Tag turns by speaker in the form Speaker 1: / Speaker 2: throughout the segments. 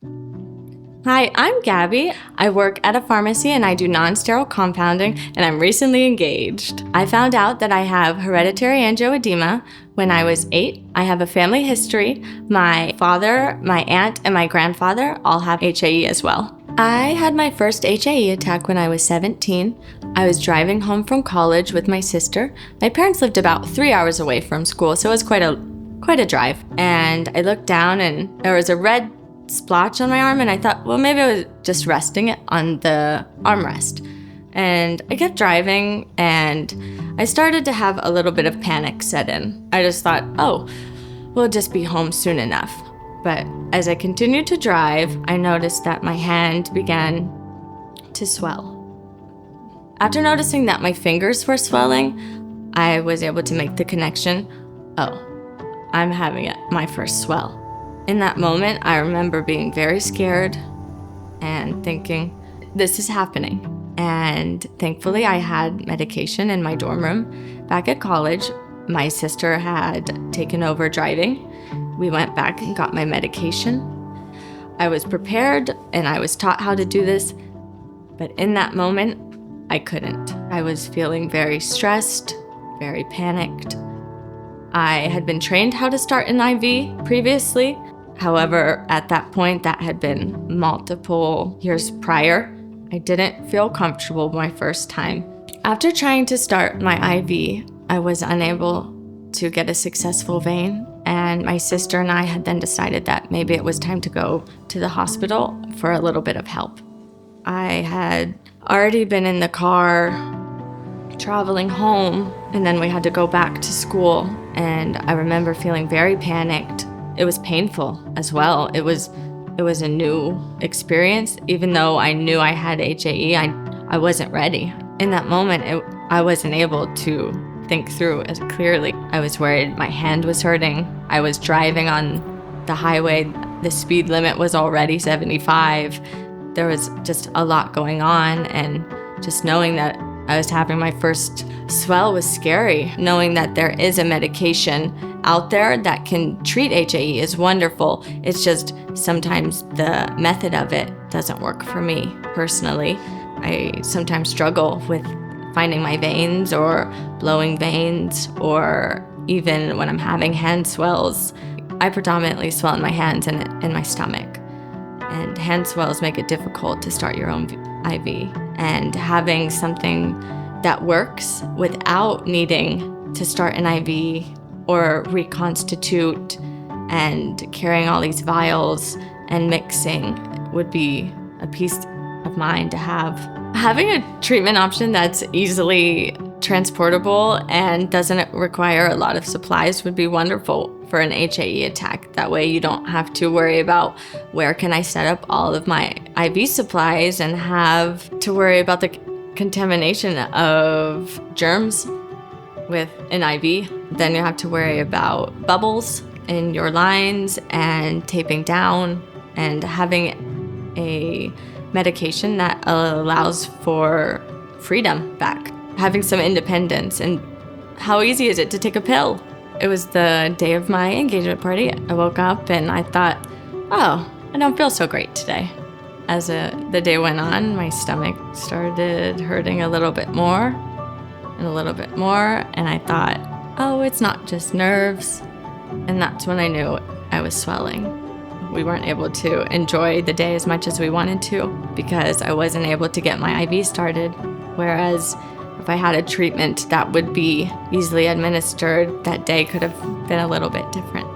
Speaker 1: Hi, I'm Gabby. I work at a pharmacy and I do non-sterile compounding, and I'm recently engaged. I found out that I have hereditary angioedema when I was 8. I have a family history. My father, my aunt, and my grandfather all have HAE as well. I had my first HAE attack when I was 17. I was driving home from college with my sister. My parents lived about 3 hours away from school, so it was quite a drive. And I looked down and there was a red splotch on my arm, and I thought, well, maybe I was just resting it on the armrest. And I kept driving, and I started to have a little bit of panic set in. I just thought, oh, we'll just be home soon enough. But as I continued to drive, I noticed that my hand began to swell. After noticing that my fingers were swelling, I was able to make the connection, oh, I'm having my first swell. In that moment, I remember being very scared and thinking, this is happening. And thankfully, I had medication in my dorm room. Back at college, my sister had taken over driving. We went back and got my medication. I was prepared and I was taught how to do this, but in that moment, I couldn't. I was feeling very stressed, very panicked. I had been trained how to start an IV previously. However, at that point, that had been multiple years prior. I didn't feel comfortable my first time. After trying to start my IV, I was unable to get a successful vein, and my sister and I had then decided that maybe it was time to go to the hospital for a little bit of help. I had already been in the car traveling home, and then we had to go back to school, and I remember feeling very panicked. It was painful as well. It was a new experience. Even though I knew I had HAE, I wasn't ready. In that moment, I wasn't able to think through as clearly. I was worried my hand was hurting. I was driving on the highway. The speed limit was already 75. There was just a lot going on, and just knowing that I was having my first swell was scary. Knowing that there is a medication out there that can treat HAE is wonderful. It's just sometimes the method of it doesn't work for me personally. I sometimes struggle with finding my veins or blowing veins, or even when I'm having hand swells. I predominantly swell in my hands and in my stomach. And hand swells make it difficult to start your own IV. And having something that works without needing to start an IV or reconstitute and carrying all these vials and mixing would be a peace of mind to have. Having a treatment option that's easily transportable and doesn't require a lot of supplies would be wonderful for an HAE attack. That way you don't have to worry about where can I set up all of my IV supplies and have to worry about the contamination of germs with an IV. Then you have to worry about bubbles in your lines and taping down, and having a medication that allows for freedom back. Having some independence. And how easy is it to take a pill? It was the day of my engagement party. I woke up and I thought, oh, I don't feel so great today. As the day went on, my stomach started hurting a little bit more and a little bit more, and I thought, oh, it's not just nerves. And that's when I knew I was swelling. We weren't able to enjoy the day as much as we wanted to because I wasn't able to get my IV started. Whereas if I had a treatment that would be easily administered, that day could have been a little bit different.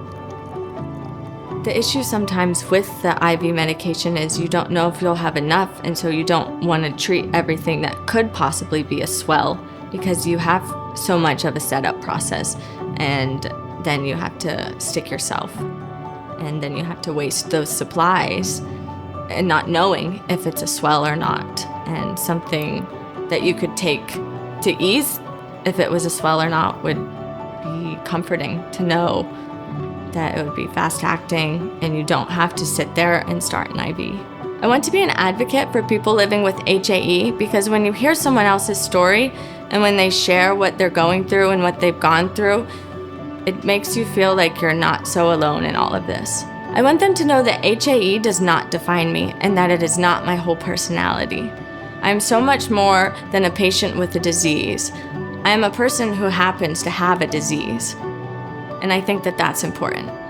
Speaker 1: The issue sometimes with the IV medication is you don't know if you'll have enough, and so you don't want to treat everything that could possibly be a swell because you have so much of a setup process, and then you have to stick yourself, and then you have to waste those supplies and not knowing if it's a swell or not, and something that you could take to ease if it was a swell or not would be comforting to know that it would be fast acting and you don't have to sit there and start an IV. I want to be an advocate for people living with HAE because when you hear someone else's story and when they share what they're going through and what they've gone through, it makes you feel like you're not so alone in all of this. I want them to know that HAE does not define me and that it is not my whole personality. I am so much more than a patient with a disease. I am a person who happens to have a disease. And I think that that's important.